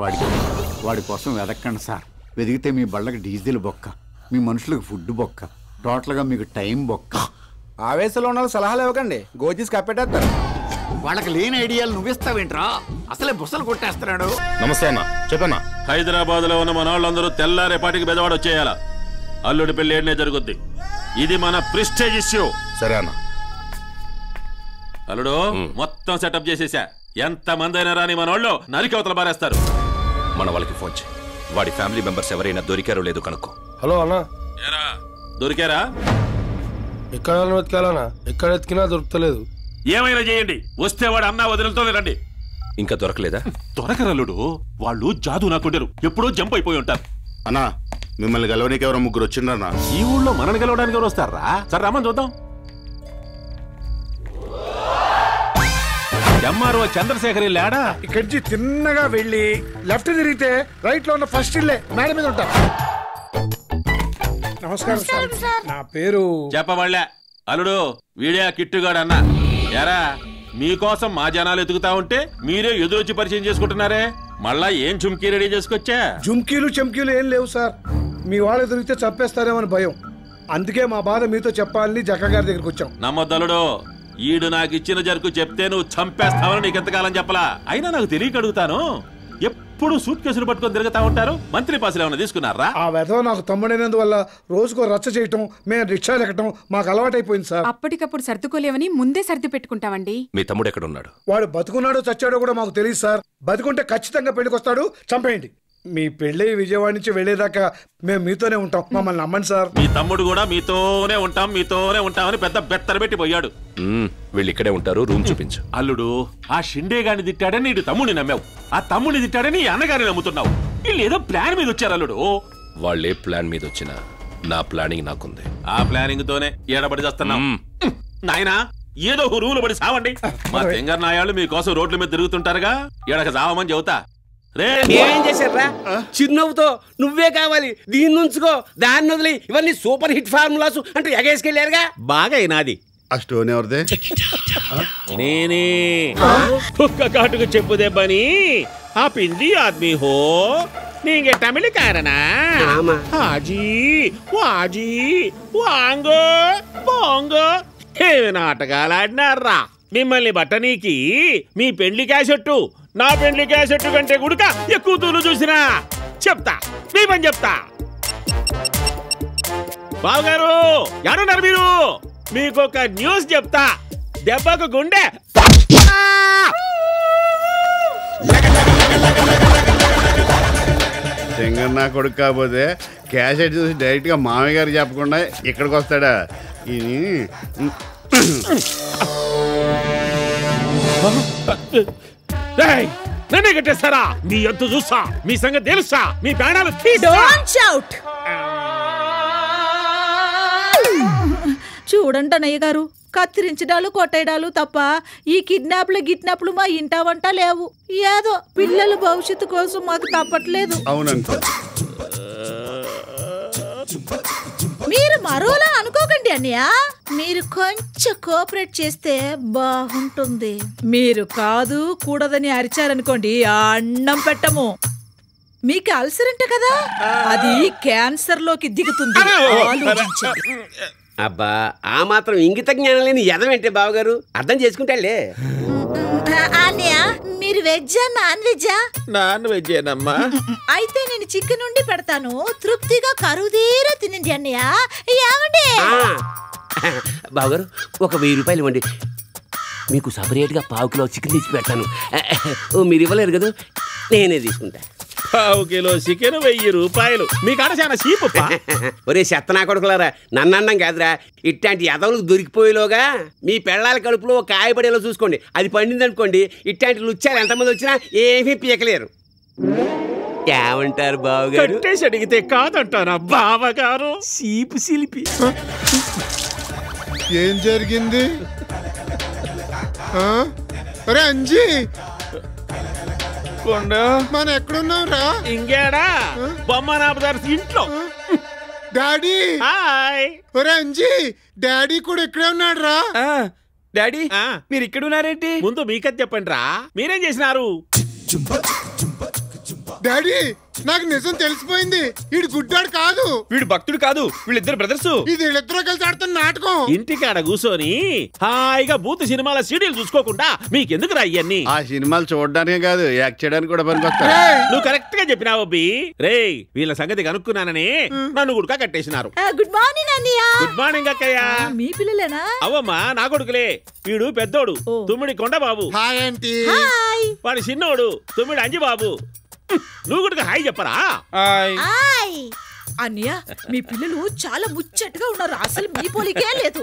వాడి కోసం వెదక్కండి సార్. వెదిగితే మీ బళ్ళకి డీజిల్ బొక్క, మీ మనుషులకు ఫుడ్ బొక్క, టోటల్గా మీకు టైం బొక్క. ఆవేశంలో ఉన్న సలహాలు ఇవ్వకండి, గోజీస్ కప్పెట్టేస్తారు. వాళ్ళకి లేని ఐడియాలు నువ్విస్తావేంట్రా? అసలే బుసలు కొట్టేస్తున్నాడు. నమస్తే అన్న, చెప్పన్నా. హైదరాబాద్ లో ఉన్న మన వాళ్ళందరూ తెల్లారేపాటికి బెజవాడ వచ్చేయాలా. అల్లుడి పెళ్లి ఏడనే జరుగుద్ది. ఇది మన ప్రిస్టేజ్ ఇష్యూ. సరే అన్న. అల్లుడు మొత్తం సెటప్ చేసేసా. ఎంత మంది అయినా రాని మన వాళ్ళు నరికి అవతల పారేస్తారు. మన వాళ్ళకి ఫోన్ చేయి. వాడి ఫ్యామిలీ మెంబర్స్ ఎవరైనా దొరికారో లేదో కనుక్కో. హలో అన్నా, దొరికారా? ఎక్కడ వెతకాలన్నా? ఎక్కడ వెతికినా దొరుకుతలేదు. ఏమైనా చేయండి, వస్తే వాడు అన్నా వదిలితో రండి. ఇంకా దొరకలేదా? దొరకరల్లుడు, వాళ్ళు జాదు నాకుండారు, ఎప్పుడో జంప్ అయిపోయి ఉంటారు. అన్నా, మిమ్మల్ని గెలవడానికి ఎవరో 3 వచ్చిండ్రన్నా. ఈ ఊళ్ళో మనల్ని గెలవడానికి ఎవరు వస్తారా? సరే రమ్మని చూద్దాం. ఎంఆర్ఓ చంద్రశేఖర్ లేడా? ఇక్కడి తిన్నగా వెళ్ళి లెఫ్ట్ తిరిగితే రైట్ లో ఉన్న ఫస్ట్ ఇల్లే మేడ మీద ఉంటా. నమస్కారం సార్, నా పేరు చెప్పవాళ్ళే. అల్లుడు వీడే కిట్టుగాడు అన్న. ఎరా, మీకోసం మా జనాలు ఎదుగుతా ఉంటే మీరే ఎదురొచ్చి పరిచయం చేసుకుంటున్నారే. మళ్ళా ఏం చుమ్కీ రెడీ చేసుకొచ్చా? జుమ్కీలు చెమ్కీలు ఏం లేవు సార్. మీ వాళ్ళు ఎదురిగితే చంపేస్తారేమని భయం. అందుకే మా బాధ మీతో చెప్పాలని జక్క గారి దగ్గరికి వచ్చాం. నమ్మొద్దలుడు, ఈడు నాకు ఇచ్చిన జరుకు చెప్తే నువ్వు చంపేస్తావని నీకెంతకాలం చెప్పలా. అయినా నాకు తెలియక అడుగుతాను, ఎప్పుడు సూట్ కేసులు పట్టుకొని తిరుగుతా ఉంటారు. మంత్రి పాసులు ఏమైనా తీసుకున్నారా? ఆ వెధవ నాకు తమ్ముడైనందువల్ల రోజుకో రచ్చ చేయటం, మేము రిక్షాలు ఎక్కటం మాకు అలవాటైపోయింది సార్. అప్పటికప్పుడు సర్దుకోలేవని ముందే సర్ది పెట్టుకుంటామండి. మీ తమ్ముడు ఎక్కడ ఉన్నాడు? వాడు బతుకున్నాడో చచ్చాడో కూడా మాకు తెలియదు సార్. బతుకుంటే ఖచ్చితంగా పెళ్లికొస్తాడు, చంపేయండి. మీ పెళ్లి విజయవాడ నుంచి వెళ్లేదాకా మేము మీతోనే ఉంటాం, మమ్మల్ని నమ్మండి సార్. మీ తమ్ముడు కూడా మీతోనే ఉంటామని పెద్ద బెత్తర పెట్టి పోయాడు. వీళ్ళు ఇక్కడే ఉంటారు, రూమ్ చూపించు. అల్లుడు, ఆ షిండే గాని తిట్టాడని నీడు తమ్ముడిని నమ్మావు, ఆ తమ్ముడిని తిట్టాడని అన్నగారిని నమ్ముతున్నావు. వీళ్ళు ఏదో ప్లాన్ మీద వచ్చారు అల్లుడు. వాళ్ళే ప్లాన్ మీద వచ్చినా నా ప్లానింగ్ నాకుంది. ఆ ప్లానింగ్ తోనే ఏడబడి చేస్తున్నాం. నాయనా, ఏదో రూలు పడి సావండి. మా తెంగర్ నాయాళ్ళు మీకోసం రోడ్ల మీద తిరుగుతుంటారుగా, ఎడక సావమని చెబుతా. ఏం చేశారా? చిరునవ్వుతో నువ్వే కావాలి, దీన్ని ఉంచుకో, దాన్ని వదిలి, ఇవన్నీ సూపర్ హిట్ ఫార్ములాస్ అంటూ ఎగేసుకెళ్లారుగా. బాగా అయినాది. ఆ స్టోన్ ఎవరిదే? నేనే కుక్క కాటుకు చెప్పు దెబ్బని ఆ పిండి ఆద్మీ హో నీంగే తమిళ కారనా హాజీ వాజీ వాంగో బోంగో ఏమి నాటకాలు ఆడినారా మిమ్మల్ని బట్టనీకి మీ పెండ్లి క్యాసెట్టు నా పెండ్లి క్యాసెట్టు కంటే గుడుక ఎక్కువ తూలు చూసినా చెప్తా మీ పని చెప్తా బావగారు ఎవరున్నారు మీరు మీకొక న్యూస్ చెప్తా దెబ్బకు గుండె సింగన్న కొడుకు కాకపోతే క్యాసెట్ చూసి డైరెక్ట్ గా మామయ్య గారు చెప్పకుండా ఇక్కడికి వస్తాడా? నన్నే కట్టేస్తారా? మీ అంతు చూస్తా, మీ సంగతి తెలుసా, మీ ప్రాణాలు చూడండి అన్నయ్య గారు, కత్తిరించడాలు కొట్టేయడాలు తప్ప ఈ కిడ్నాప్లు మా ఇంటా వంట లేవు. ఏదో పిల్లల భవిష్యత్తు కోసం మాకు తప్పట్లేదు. అవునంట. మీరు మరోలా అనుకోకండి అన్నయ్య, మీరు కొంచెం కోఆపరేట్ చేస్తే బాగుంటుంది. మీరు కాదు కూడదని అరిచారనుకోండి అన్నం పెట్టము. మీకు అల్సర్ అంట కదా, అది క్యాన్సర్ లోకి దిగుతుంది. ఆలోచించండి. అబ్బా ఆ మాత్రం ఇంగిత జ్ఞానం లేని ఎదవేంటే బావగారు అర్థం చేసుకుంటాలే. అన్నయ్య మీరు వెజ్జా నాన్ వెజ్జా? నాన్ వెజ్జేనమ్మా. అయితే నేను చికెన్ ఉండి పెడతాను, తృప్తిగా కరుదీరా తినండి అన్నయ్య. ఏమండి బావగారు ఒక 1000 రూపాయలు ఇవ్వండి, మీకు సపరేట్గా 1/4 కిలో చికెన్ తెచ్చి పెడతాను. మీరు ఇవ్వలేరు కదా, నేనే తీసుకుంటా. 1/4 కిలో చికెన్ 1000 రూపాయలు మీ కాడ చాలా చీప్. ఒరే చెత్తనా కొడుకులారా, నన్నండం కాదురా, ఇట్లాంటి ఎదవులకు దొరికిపోయేలోగా మీ పెళ్ళాల కడుపులో ఒక కాయపడేలో చూసుకోండి. అది పండిందనుకోండి, ఇట్లాంటి లుచ్చారు ఎంతమంది వచ్చినా ఏమీ పీకలేరు. ఏమంటారు బావగారు? కట్టేసి అడిగితే కాదంటారా బావగారు? సీపు సిలిపి. ఏం జరిగింది? అంజీ మనం ఎక్కడున్నాం రా? ఇంకేడా బొమ్మనాపదారు ఇంట్లో. డాడీ ఒరే అంజీ, డాడీ కూడా ఇక్కడే ఉన్నాడు రా. డాడీ మీరు ఇక్కడ ఉన్నారేంటి? ముందు మీకది చెప్పండి రా, మీరేం చేసినారు? డాడీ నాకు నిజం తెలిసిపోయింది, వీడు గుడ్డాడు కాదు, వీడు భక్తుడు కాదు, వీళ్ళిద్దరు బ్రదర్స్. ఇది వీళ్ళిద్దరూ కలిసి ఆడుతున్న నాటకం. ఇంటికాడ కూర్చొని హాయిగా బూత్ సినిమాల సీడీలు చూసుకోకుండా మీకెందుకు రా ఇవన్నీ? ఆ సినిమాలు చూడడానికే కాదు, యాక్ట్ చేయడానికి కూడా పనికొస్తాయి. నువ్వు కరెక్ట్ గా చెప్పినావు అబ్బి. రే వీళ్ళ సంగతి కనుక్కున్నానని నన్ను గుడుకా కట్టేసినారు. గుడ్ మార్నింగ్ అన్నయ్య. గుడ్ మార్నింగ్ అక్కయ్య. మీ పిల్లలేనా? అవమ్మా నా కొడుకులే. వీడు పెద్దోడు తుమ్మిడి కొండబాబు, వాడి చిన్నోడు తుమ్మిడి అంజిబాబు. నువ్వు కూడా హాయ్ చెప్పరా? అన్నయ్య మీ పిల్లలు చాలా ముచ్చటగా ఉన్నారు, అసలు మీ పోలికే లేదు.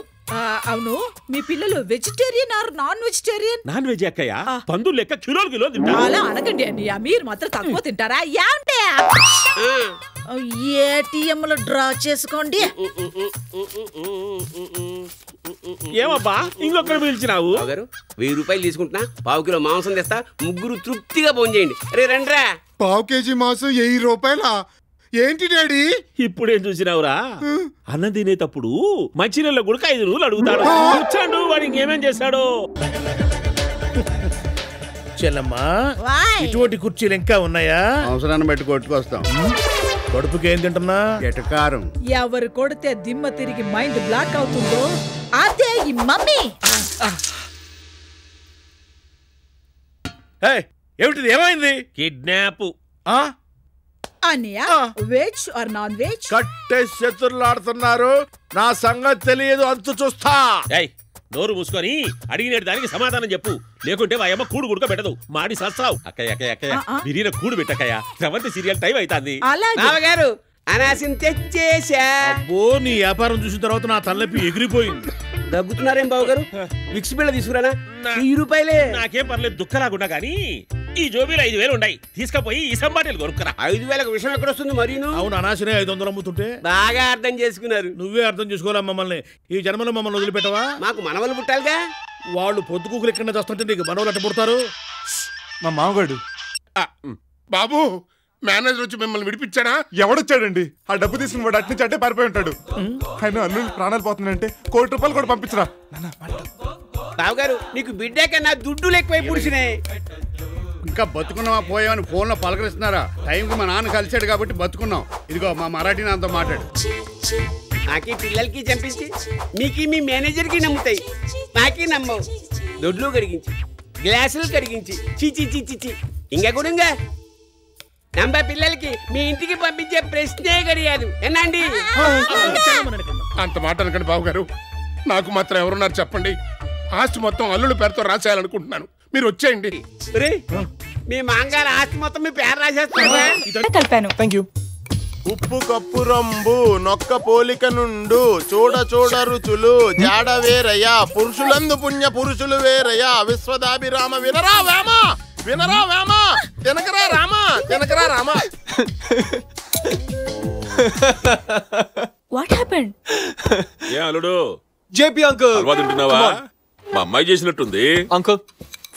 అవును మీ పిల్లలు vegetarian or non vegetarian? Non veg అక్కయ్య, పందులు లెక్క కిలోలు కిలో తింటారు. అలా అనకండి అన్నయ్య, మీరు మాత్రం తక్కువ తింటారా? ఏంటే ఏటీఎం లో డ్రా చేసుకోండి. ఏమబ్బా ఇంకొకరు పిలిచినావు? 1000 రూపాయలు తీసుకుంటున్నా, 1/4 కిలో మాంసం తెస్తా, ముగ్గురు తృప్తిగా భోజనం చేయండి. రే రండ్రా. 1/4 కేజీ మాంసం 1000 రూపాయలా? ఏంటి డాడీ? ఇప్పుడేం చూసినావురా? అన్నం తినేటప్పుడు మంచినీళ్ళ గుడక 5 రూపాయలు అడుగుతాడు. కూర్చోండు, వాడు ఇంకేమేం చేశాడు. చెల్లమ్మా ఇటువంటి కుర్చీలు ఇంకా ఉన్నాయా? అవసరాన్ని బట్టి కొట్టుకొస్తాం. కడుపుకి ఏం తింటున్నా? ఎటకారం. ఎవరు కొడితే దిమ్మ తిరిగి మైండ్ బ్లాక్ అవుతుందో అదే ఈ మమ్మీ. ఏమిటిది? ఏమైంది? కిడ్నాప్. అన్నయ్య వెజ్ ఆర్ నాన్ వెజ్? కట్టే శత్రులు ఆడుతున్నారు, నా సంగతి తెలియదు, అంతు చూస్తా. నోరు మూసుకొని అడిగిన దానికి సమాధానం చెప్పు, లేకుంటే మా అమ్మ కూడు గుడుక పెట్టదు. మాడి సస్తావు. అక్కయ్య అక్కయ్య అక్కయ్య బిర్యానీ కూడు పెట్టక్కయ్య, సెవెంత్ సీరియల్ టైం అవుతుంది. బావగారు అనాసిని తెచ్చేసా. అబ్బో నీ వ్యాపారం చూసిన తర్వాత నా తలనొప్పి ఎగిరిపోయింది. దగ్గుతున్నారేం బావగారు? విక్స్ బిళ్ళ తీసుకురానా? 1000 రూపాయలే. నాకేం పర్లేదు, దుఃఖలాగుండా గానీ ఈ జోబీలో 5000 ఉన్నాయి, తీసుకపోయి ఈ సంబాటిలు కొనుక్కురా. 5000కు విషయం ఎక్కడ వస్తుంది మరీను? అవును, అనాశనే 500 అమ్ముతుంటే. బాగా అర్థం చేసుకున్నారు. నువ్వే అర్థం చేసుకోలే మమ్మల్ని. ఈ జన్మలో మమ్మల్ని వదిలిపెట్టవా? మాకు మనవలు పుట్టాలిగా. వాళ్ళు పొద్దుకూకులు ఎక్కడ వస్తుంటే నీకు మనవలు అట్ట పుడతారు. మా మామగాడు. బాబు మేనేజర్ వచ్చి మిమ్మల్ని విడిపించాడా? ఎవడొచ్చాడండి? ఆ డబ్బు తీసుకుని వాడు అట్నుంచి అట్టే పారిపోయి ఉంటాడు. ఆయన అల్లు ప్రాణాలు పోతున్నాయంటే ₹1,00,00,000 కూడా పంపించరా. బావగారు నీకు బిడ్డ కన్నా దుడ్డులు ఎక్కువై పుడిచినాయి. ఇంకా బతుకున్నావా పోయామని ఫోన్లో పలకరిస్తున్నారా? టైంకి మా నాన్న కలిశాడు కాబట్టి బతుకున్నాం. ఇదిగో మా మరాఠీ నాతో మాట్లాడు. నాకీ పిల్లలకి చంపించి మీకు మీ మేనేజర్కి నమ్ముతాయి, నాకీ నమ్మవు. దొడ్లు కడిగించి గ్లాసులు కడిగించి చిచి చిచి ఇంకా కూడా నమ్మ పిల్లలకి మీ ఇంటికి పంపించే ప్రశ్నే గడియాదు ఏనండి. అంత మాట అనకండి బాబు గారు. నాకు మాత్రం ఎవరున్నారు చెప్పండి? ఆస్తి మొత్తం అల్లుడు పేరుతో రాసేయాలనుకుంటున్నాను. మీరు వచ్చేయండి. మీ మాంగాల ఆస్తి మొత్తం మీ పేరు రాసేస్తారా? కలిపాను. Thank you. ఉప్పు కప్పు రంబు నొక్క పోలిక నుండు చూడ చూడ రుచులు జాడ వేరయ్యా పురుషులందు పుణ్య పురుషులు వేరయ్యా విశ్వదాభిరామ వినరా వేమ వినరా వేమ తినకరా రామ తినకరా రామ. What happened? ఏ అల్లుడు జేపీ అంకుల్ హల్వా తింటున్నావా? మా అమ్మాయి చేసినట్టుంది. అంకుల్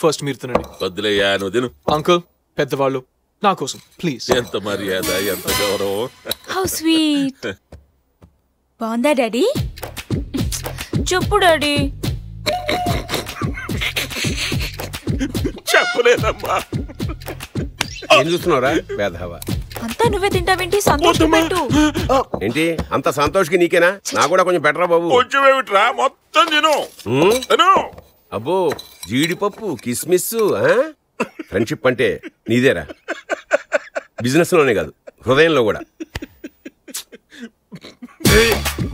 ఫస్ట్ మీరు తినండి. వద్దులేయా నువ్వు తిను. అంకుల్ పెద్దవాళ్ళు నా కోసం ప్లీజ్. ఎంత మర్యాద ఎంత గౌరవం. How sweet. బాగుందా డాడీ? చెప్పు డాడీ. చెప్పలేదమ్మా. ఏం చూస్తున్నావురా వేధవా? అంతా నువ్వే తింటావేంటి? సంతోషం పెట్టు. ఏంటి అంత సంతోష్కి నీకేనా? నా కూడా కొంచెం బెటరా బాబు. కొంచెం ఏమిట్రా మొత్తం తిను. అబ్బో జీడిపప్పు కిస్మిస్. ఫ్రెండ్షిప్ అంటే నీదేరా, బిజినెస్ లోనే కాదు హృదయంలో కూడా.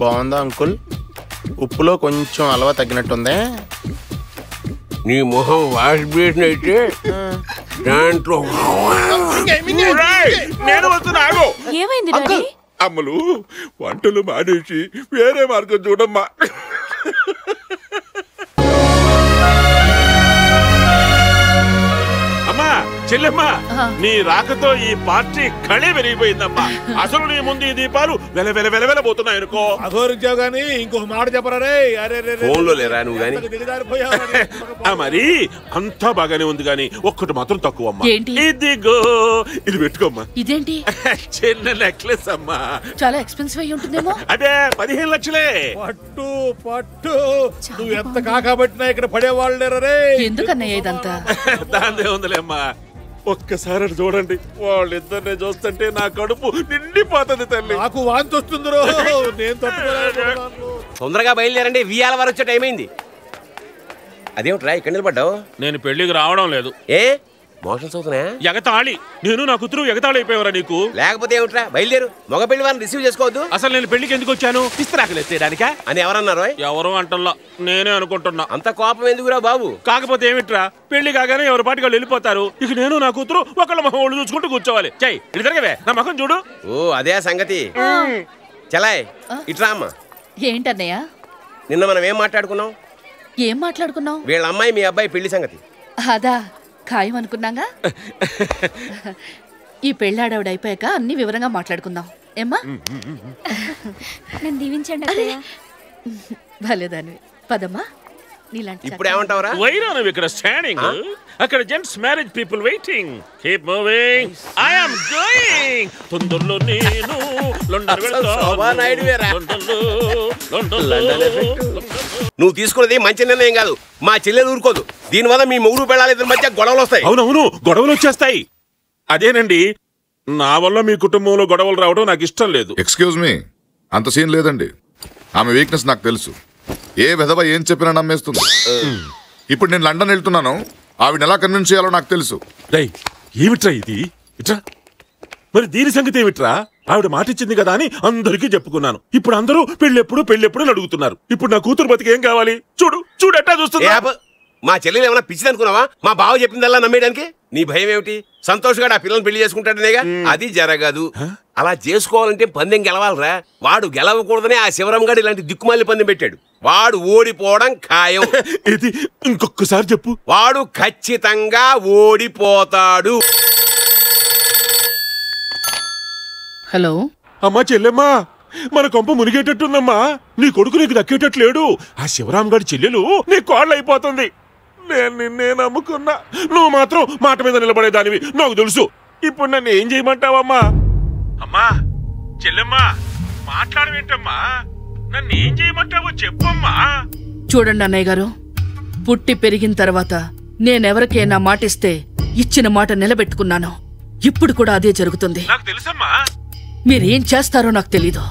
బాగుందా అంకుల్? ఉప్పులో కొంచెం అలవా తగ్గినట్టుందే. నీ మొహం వాష్ బేసిన్ అయితే దాంట్లో నేను వస్తున్నా. ఏమైంది డాడీ? అమ్మలు వంటలు మానేసి వేరే మార్గం చూడమ్మా. అమ్మా చెల్లెమ్మా, నీ రాకతో ఈ పార్టీ కళే పెరిగిపోయిందమ్మా. అసలు నీ ముందు ఈ దీపాలు వెల వెల వెల వెల పోతున్నాయి అనుకో. అఘోరించావు గానీ ఇంకొక మాట చెప్పరా రే? ఫోన్లో లేరా నువ్వు గానీ? మరి అంతా బాగానే ఉంది గానీ ఒక్కటి మాత్రం తక్కువ అమ్మా. ఏంటి? ఇదిగో ఇది పెట్టుకోమ్మా. ఇదేంటి? చిన్న నెక్లెస్ అమ్మా. చాలా ఎక్స్పెన్సివ్ అయ్యి ఉంటుందేమో. అదే 15 లక్షలే. పట్టు పట్టు నువ్వు ఎంత కాకబట్టినా ఇక్కడ పడేవాళ్ళు లేరా రే? ఎందుకన్నయ్య ఇదంతా? దాందే ఉందిలే అమ్మా. ఒక్కసారి చూడండి, వాళ్ళిద్దరిని చూస్తుంటే నా కడుపు నిండిపోతుంది తల్లి. నాకు వాంతి వస్తుంది. నేను తట్టుకోలేను. తొందరగా బయలుదేరండి, వియాల వారు వచ్చే టైం అయింది. అదేమిట్రా ఇక్కడ నిలబడ్డావు? నేను పెళ్లికి రావడం లేదు. ఏ మోషన్స్ అవుతున్నాయా? ఎగతాళి. నేను నా కూతురు ఎగతాళి అయిపోయావరా నీకు? లేకపోతే ఏమిట్రా బయలుదేరు. మగ పెళ్లి వారిని రిసీవ్ చేసుకోవద్దు. అసలు నేను పెళ్లికి ఎందుకు వచ్చాను? ఇస్తరాకులు ఎత్తేయడానికా అని ఎవరన్నారు? ఎవరో అంటల్లా, నేనే అనుకుంటున్నా. అంత కోపం ఎందుకురా బాబు? కాకపోతే ఏమిట్రా, పెళ్లి కాగానే ఎవరి పాటికి వాళ్ళు వెళ్ళిపోతారు. ఇక నేను నా కూతురు ఒకళ్ళ మొహం వాళ్ళు చూసుకుంటూ కూర్చోవాలి. చెయ్యి ఇటు తిరగవే, నా మొహం చూడు. ఓ అదే సంగతి. చలాయ్ ఇట్రా అమ్మా. ఏంటన్నయ్య? నిన్న మనం ఏం మాట్లాడుకున్నాం? ఏం మాట్లాడుకున్నావు? వీళ్ళ అమ్మాయి మీ అబ్బాయి పెళ్లి సంగతి. అదా ఖాయం అనుకున్నాగా. ఈ పెళ్ళాడవిడ అయిపోయాక అన్ని వివరంగా మాట్లాడుకుందాం ఏమ్మా? నన్ను దీవించండి అత్తయ్య. భలేదానివి. పదమ్మా. ఇప్పుడు ఏమంటావరా? వైరా నువ్వు ఇక్కడ స్టాండింగ్, అక్కడ gents marriage people waiting. Keep moving. I am going. తొందరలో నేను లండన్ నువ్వు తీసుకున్నది మంచి నిర్ణయం కాదు. మా చెల్లెలు ఊరుకోదు. దీనివల్ల మీ మొగుడు పెళ్ళాలి ఇద్దరి మధ్య గొడవలు వస్తాయి. అవునవును, గొడవలు వచ్చేస్తాయి. అదేనండి, నా వల్ల మీ కుటుంబంలో గొడవలు రావడం నాకు ఇష్టం లేదు. ఎక్స్క్యూజ్ మీ, అంత సీన్ లేదండి. ఆమె వీక్నెస్ నాకు తెలుసు. ఏ విధవ ఏం చెప్పినా నమ్మేస్తుంది. ఇప్పుడు నేను లండన్ వెళ్తున్నాను, ఆవిడ ఎలా కన్విన్స్ చేయాలో నాకు తెలుసు. ఏమిట్రా ఇది? ఇట్రా. మరి దీని సంగతి ఏమిట్రా? ఆవిడ మాట ఇచ్చింది కదా అని అందరికీ చెప్పుకున్నాను. ఇప్పుడు అందరూ పెళ్ళెప్పుడు అడుగుతున్నారు. ఇప్పుడు నా కూతురు బతికి ఏం కావాలి? చూడు చూడు ఎట్టా చూస్తున్నా. మా చెల్లెలు ఏమైనా పిచ్చిది అనుకున్నావా? మా బావ చెప్పిందల్లా నమ్మేయడానికి నీ భయం ఏమిటి? సంతోష్ గారు ఆ పిల్లల్ని పెళ్లి చేసుకుంటాడనేగా. అది జరగదు. అలా చేసుకోవాలంటే పందెం గెలవాలరా. వాడు గెలవకూడదనే ఆ శివరాం గారు ఇలాంటి దిక్కుమాలి పందెం పెట్టాడు. వాడు ఓడిపోవడం ఖాయం. ఇది ఇంకొకసారి చెప్పు. వాడు ఖచ్చితంగా ఓడిపోతాడు. హలో అమ్మా చెల్లెమ్మా, మన కొంప మునిగేటట్టుందమ్మా. నీ కొడుకు నీకు దక్కేటట్లేడు. ఆ శివరాం గారి చెల్లెలు నీ కోళ్ళు అయిపోతుంది. నేను నిన్నే నమ్ముకున్నా. నువ్వు మాత్రం మాట మీద నిలబడేదానివి నాకు తెలుసు. ఇప్పుడు నన్ను ఏం చేయమంటావమ్మా? అమ్మా చెల్లెమ్మా మాట్లాడవేంటమ్మా? నన్ను ఏం చేయమంటావో చెప్పమ్మా. చూడండి అన్నయ్య గారు, పుట్టి పెరిగిన తర్వాత నేనెవరికైనా మాటిస్తే ఇచ్చిన మాట నిలబెట్టుకున్నాను. ఇప్పుడు కూడా అదే జరుగుతుంది. నాకు తెలుసమ్మా. మీరేం చేస్తారో నాకు తెలీదు.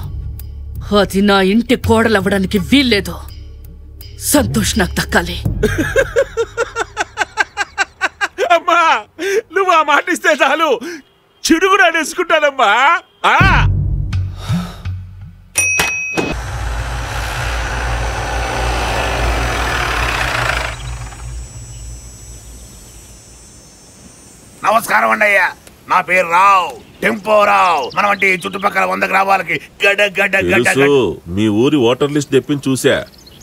అది నా ఇంటి కోడలవ్వడానికి వీల్లేదు. సంతోష్ నాకు దక్కాలి. అమ్మా నువ్వు ఆ మాట ఇస్తే చాలు, చిడుగుడు అనేసుకుంటానమ్మా. నమస్కారం అండి అయ్యా, నా పేరు రావు, టెంపోరావు. మన వంటి చుట్టుపక్కల 100 గ్రామాలకి గడ్డ గడ్డ గడ్డ. మీ ఊరి ఓటర్ లిస్ట్ తెప్పించి చూసా.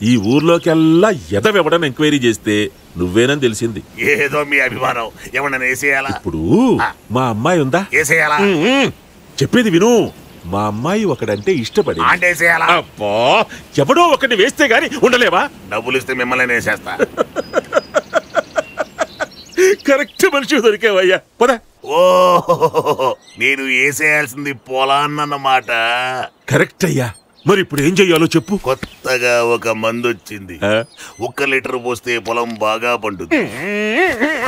ఈ ఊర్లోకెల్లా ఎదవెవడని ఎంక్వైరీ చేస్తే నువ్వేనని తెలిసింది. ఏదో మీ అభిమానం, ఏమన్నా వేసేయాలా? ఇప్పుడు మా అమ్మాయి ఉందా? వేసేయాలా? చెప్పేది విను. మా అమ్మాయి ఒకడంటే ఇష్టపడి అంటే వేసేయాలా? అబ్బా ఎవడో ఒకటి వేస్తే గాని ఉండలేవా? డబ్బులు ఇస్తే మిమ్మల్ని వేసేస్తా. కరెక్ట్ మనిషి దొరికేవయ్యా. పద. ఓ నేను వేసేయాల్సింది పొలాన్నమాట. కరెక్ట్ అయ్యా. మరి ఇప్పుడు ఏం చెయ్యాలో చెప్పు. కొత్తగా ఒక మందు వచ్చింది. 1 లీటర్ పోస్తే పొలం బాగా పండుద్ది,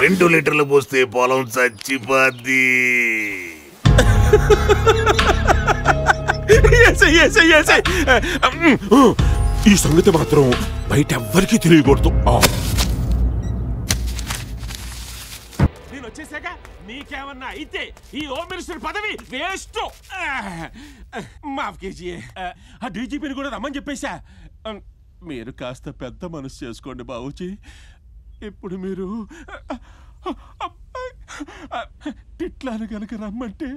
2 లీటర్లు పోస్తే పొలం చచ్చిపోద్ది. ఈ సంగతి మాత్రం బయట ఎవ్వరికీ తెలియకూడదు. నేను వచ్చేసాక నీకేమన్నా అయితే ఈ హోమ్ మినిస్టర్ పదవి వేస్ట్. మాఫ్ కేజీ. ఆ డీజీపీని కూడా రమ్మని చెప్పేశా. మీరు కాస్త పెద్ద మనసు చేసుకోండి బాబుజీ. ఇప్పుడు మీరు ఇట్లాను గనక రమ్మంటే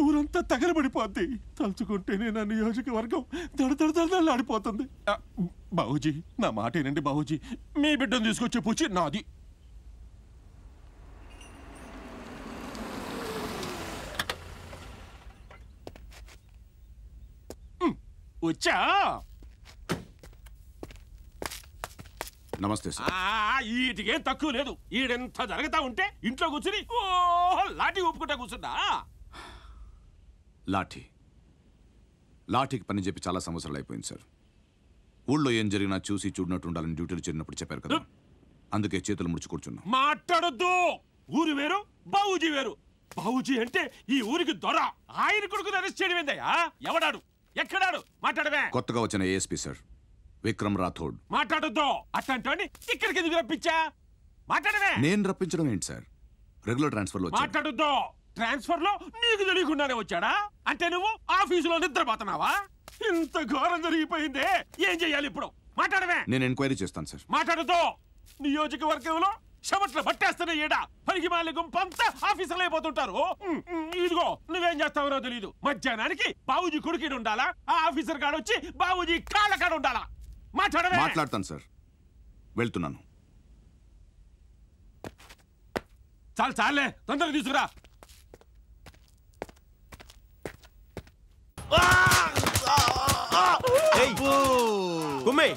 ఊరంతా తగలబడిపోద్ది. తలుచుకుంటేనే నా నియోజకవర్గం దడదడదడలాడిపోతుంది. బాబుజీ నా మాట ఏనండి బాబుజీ. మీ బిడ్డను తీసుకొచ్చే పూచి నాది. వచ్చా? నమస్తే సార్. ఈటికేం తక్కువ లేదు. ఈడెంత జరుగుతా ఉంటే ఇంట్లో కూర్చుని లాఠీ ఊపుకుంటా కూర్చున్నా. లాఠీకి పని చెప్పి చాలా సంవత్సరాలు అయిపోయింది సార్. ఊళ్ళో ఏం జరిగినా చూసి చూడనట్టు ఉండాలని డ్యూటీలు చేరినప్పుడు చెప్పారు కదా, అందుకే చేతులు ముడుచు కూర్చున్నా. మాట్లాడొద్దు. ఊరు వేరు, బాబుజీ వేరు. బాబుజీ అంటే ఈ ఊరికి దొర. ఆయన కొడుకుని అరెస్ట్ చేయడం ఏందయ్యా? ఎవడాడు? ఎక్కడాడు? మాట్లాడవే. కొత్తగా వచ్చిన ఏఎస్పీ సార్, విక్రమ్ రాథోడ్. మాట్లాడొద్దు. అట్లాంటి ఇక్కడికి ఎందుకు రప్పించా? మాట్లాడవే. నేను రప్పించడం ఏంటి సార్, రెగ్యులర్ ట్రాన్స్ఫర్ లో. మాట్లాడొద్దు. ట్రాన్స్ఫర్ లో నీకు తెలియకుండానే వచ్చాడా? అంటే నువ్వు ఆఫీసులో నిద్రపోతున్నావా? ఇంత ఘోరం జరిగిపోయిందే, ఏం చెయ్యాలి ఇప్పుడు? మాట్లాడవే. నేను ఎంక్వైరీ చేస్తాను సార్. మాట్లాడొద్దు. నియోజకవర్గంలో చెమట్లు పట్టేస్తున్న ఈడ పనికి మాలి గుంపంతా ఆఫీసులో అయిపోతుంటారు. ఇదిగో నువ్వేం చేస్తావో తెలీదు. మధ్యాహ్నానికి బాబుజీ కొడుకుని ఉండాలా, ఆ ఆఫీసర్ కాడ వచ్చి బాబుజీ కాళ్ళ కాడ ఉండాలా? మాట్లాడవే. మాట్లాడతాను సార్, వెళ్తున్నాను. చాలే తొందరగా తీసుకురా. కుమ్మే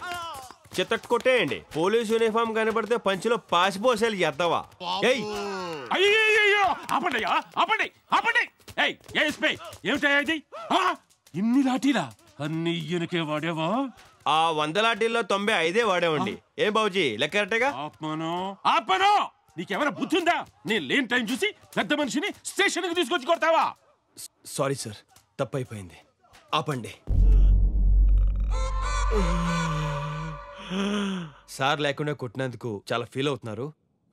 చెత్త కొట్టేయండి. పోలీస్ యూనిఫామ్ కనబడితే పంచిలో పాసిపోసేలు ఎద్దవా? అయ్యో ఆపండియా, ఆపండి ఆపండి. ఏమిటది? ఇన్ని లాఠీలా? అన్ని ఈయనకే వాడేవా? ఆ 100 లాఠీల్లో 95 వాడేవండి. ఏం బాబుజీ లెక్క కరెక్టేగా? ఆపను. నీకెవరా బుద్ధి ఉందా? నేను లేని టైం చూసి పెద్ద మనిషిని స్టేషన్ కి తీసుకొచ్చి కొడతావా? సారీ సార్, తప్పైపోయింది. ఆపండి. సార్ లేకుండా కొట్టినందుకు చాలా ఫీల్ అవుతున్నారు.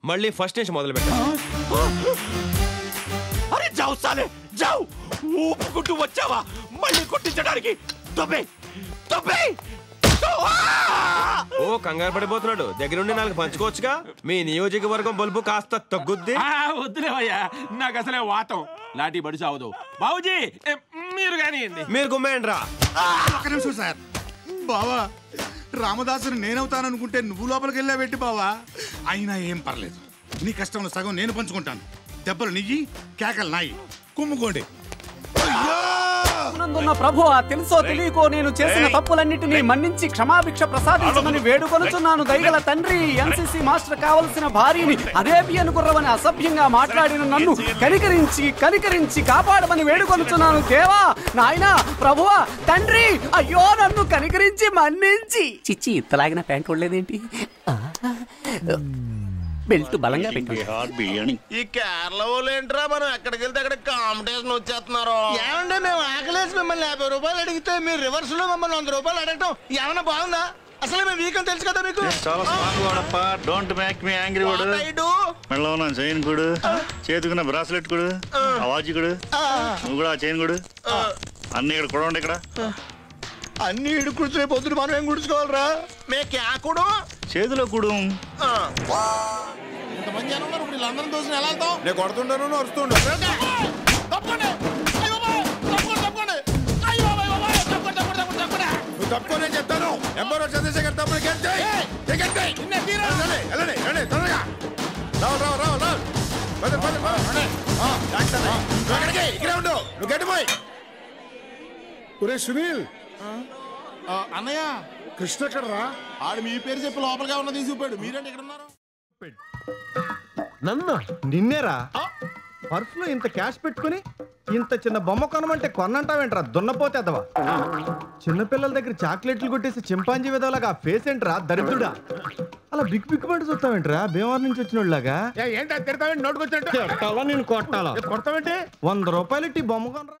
మళ్ళీ ఫస్ట్ నుంచి మొదలు పెట్టారు. అరే జావు సాలే జావు. ఊపుకుంటూ వచ్చావా మళ్ళీ కొట్టించడానికి? ఓ కంగారు పడిపోతున్నాడు. దగ్గరుండి 4 పంచుకోవచ్చుగా. మీ నియోజకవర్గం బల్బు కాస్త తగ్గుద్ది. వద్దులేవయ్యా, నాకు అసలే వాతం. లాఠీ బడి సావదు. బాబుజీ మీరు కానీ మీరు గుమ్మేయండి రా. ఒక్క నిమిషం సార్. బావా, రామదాసుని నేనవుతాననుకుంటే నువ్వు లోపలికి వెళ్ళాబెట్టి బావా. అయినా ఏం పర్లేదు, నీ కష్టంలో సగం నేను పంచుకుంటాను. దెబ్బలు నియ్యి, కేకలు నాయి, కుమ్ముకోండి. నందున్న ప్రభువా, తెలుసో తెలియకో నేను చేసిన తప్పులన్నిటినీ మన్నించి క్షమాభిక్ష ప్రసాదించమని వేడుకొనుచున్నాను. దయగల తండ్రి, ఎన్సీసీ మాస్టర్ కావలసిన భార్యని అరేబియన్ గుర్రమని అసభ్యంగా మాట్లాడిన నన్ను కనికరించి కాపాడమని వేడుకొనుచున్నాను. దేవా, నాయనా, ప్రభువా, తండ్రి, అయ్యో నన్ను కనికరించి మన్నించి. చిచ్చి, ఇంతలాగిన ప్యాంట్ ఉండలేదేంటి? బెల్ట్ బలంగా పెట్టి. ఈ కేరళ వాళ్ళు ఏంట్రా, మనం ఎక్కడికి వెళ్తే అక్కడ కాంపిటీషన్ వచ్చేస్తున్నారు. ఏమంటే మేము ఆకలేసి మిమ్మల్ని 50 రూపాయలు అడిగితే మీరు రివర్స్ లో మమ్మల్ని 100 రూపాయలు అడగటం ఏమన్నా బాగుందా? అసలు మేము వీకని తెలుసు కదా మీకు. చాలా స్ట్రాంగ్ వాడప్ప. డోంట్ మేక్ మీ యాంగ్రీ వాడు. మెడలో ఉన్న చైన్ కూడా, చేతుకున్న బ్రాస్లెట్ కూడా, ఆ వాచ్ కూడా, నువ్వు కూడా ఆ చైన్ కూడా, అన్ని ఇక్కడ కూడా ఉండే. ఇక్కడ అన్ని ఇడుకుడుతున్నాయి. పొద్దున మనం ఏం గుడుచుకోవాలరా? మేకూడు చేతిలో కూడా ఇంతమంది జనం ఉన్నారు. ఇప్పుడు వీళ్ళందరం దోసిన ఎలా వెళ్తాం? నేను కొడుతుంటాను, వస్తుండు. నువ్వు తప్పుకోనే చెప్తాను. ఎంబరో చంద్రశేఖర్ తప్పులు ఇక్కడే ఉండు. నువ్వు గట్టిపోయి. ఒరే సునీల్, అన్నయ్య కృష్ణ ఎక్కడరా? ఆడు మీ పేరు చెప్పి లోపలిగా ఉన్న తీసుకుపోయాడు. మీరేంటి ఇక్కడ ఉన్నారు? నన్ను నిన్నేరా పర్సులో ఇంత క్యాష్ పెట్టుకుని ఇంత చిన్న బొమ్మ కొనమంటే కొన్నంటావేంట్రా దున్నపోతే అదవా? చిన్నపిల్లల దగ్గర చాక్లెట్లు కొట్టేసి చింపాంజీ విధవలాగా ఫేస్ ఏంట్రా దరిద్రుడా? అలా బిగ్ బిగ్ పడి చూస్తావేంట్రా భీమవరం నుంచి వచ్చినోళ్ళగా? ఏంటి తిడతావేంటి? నోటుకొచ్చినట్టు నేను కొట్టాలా? కొడతావేంటి? 100 రూపాయలు ఇట్టి బొమ్మ కొనరా.